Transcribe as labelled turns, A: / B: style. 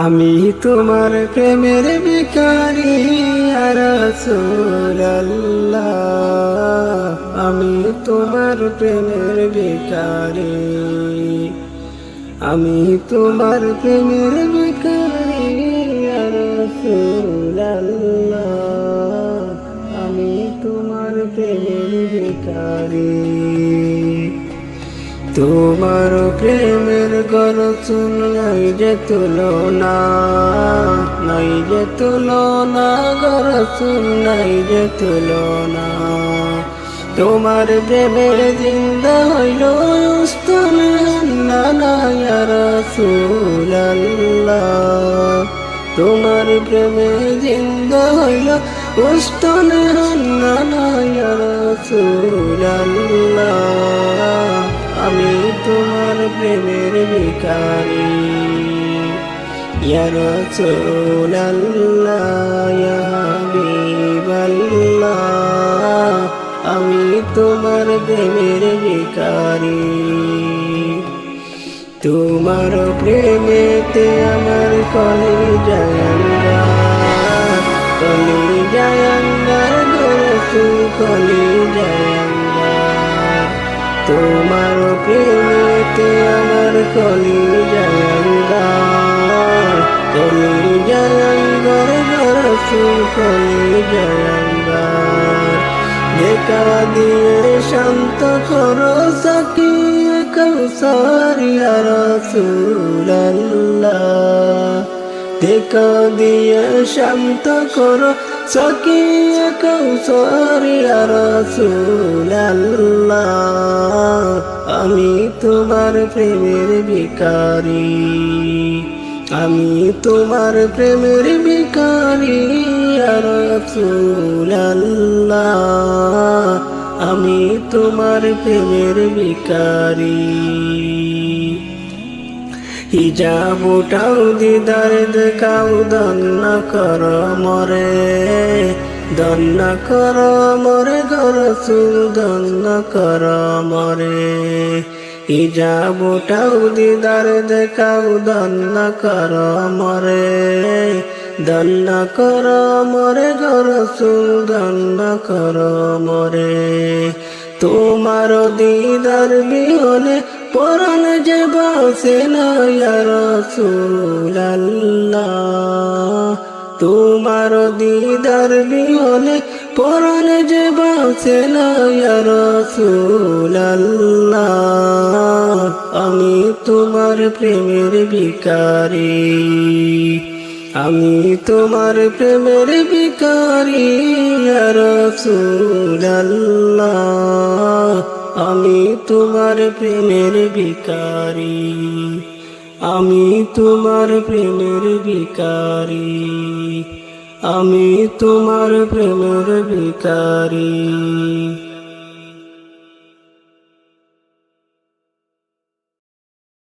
A: আমি তোমার প্রেমের ভিখারি ইয়া রাসূলুল্লাহ, আমি তোমার প্রেমের ভিখারি, আমি তোমার প্রেমের ভিখারি ইয়া রাসূলুল্লাহ, আমি তোমার প্রেমের ভিখারি। তোমার প্রেমের গরসুল নাই যে তুলনা, নাই যে তুলনা, গরসুল নাই যে তুলনা। তোমার প্রেমের জিন্দা হইল উস্তনে হান্নানা ইয়া রাসূলুল্লাহ, তোমার প্রেমে জিন্দা হইল উস্তনে হান্নানা ইয়া রাসূলুল্লাহ, আমি তোমার প্রেমের ভিখারি ইয়া রাসূলুল্লাহ, ইয়া হাবিবাল্লাহ, আমি তোমার প্রেমের ভিখারি। তোমার প্রেমেতে আমার কলিজায় আঙ্গার, কলিজায় আঙ্গার গো রাসূল, কলিজায় আঙ্গার। তোমার প্রেমেতে আমার কলিজায় আঙ্গার, কলিজায় আঙ্গার গো রাসূল, কলিজায় আঙ্গার। দেখা দিয়ে শান্ত করো সাকিয়ে কাউসার ইয়া রাসূলুল্লাহ, দেখা দিয়ে শান্ত করো সাকিয়ে কাউসার ইয়া রাসূলুল্লাহ, আমি তোমার প্রেমের ভিখারি, আমি তোমার প্রেমের ভিখারি ইয়া রাসূলুল্লাহ, আমি তোমার প্রেমের ভিখারি। হিজাব উঠাও দিদার দেখাও ধন্য কর মরে, ধন্য কর মরে গো রাসূল, ধন্য কর মরে। হিজাব উঠাও দিদার দেখাও ধন্য কর মরে, ধন্য কর মরে গো রাসূল, ধন্য কর মরে। তোমার দিদার বিহনে পরাণ যে বাসে না ইয়া রাসূলুল্লাহ, তোমার দিদার বিহনে পরাণ যে বাসে না ইয়া রাসূলুল্লাহ, আমি তোমার প্রেমের ভিখারি, আমি তোমার প্রেমের ভিখারি ইয়া রাসূলুল্লাহ, আমি তোমার প্রেমের ভিখারি, আমি তোমার প্রেমের ভিখারি, আমি তোমার প্রেমের ভিখারি।